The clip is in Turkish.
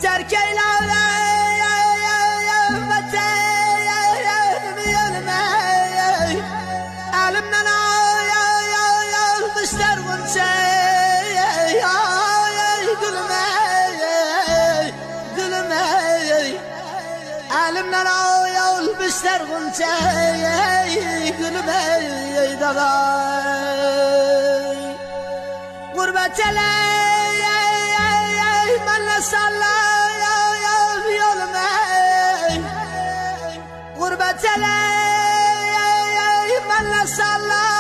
terk eyle vatanımı yönüme. Elimden almışlar gonçayı gülüme, gülüme. Elimden almışlar gonçayı gülüme dalay. Gurbet ele benle salla yoluma. Gurbet ele benle salla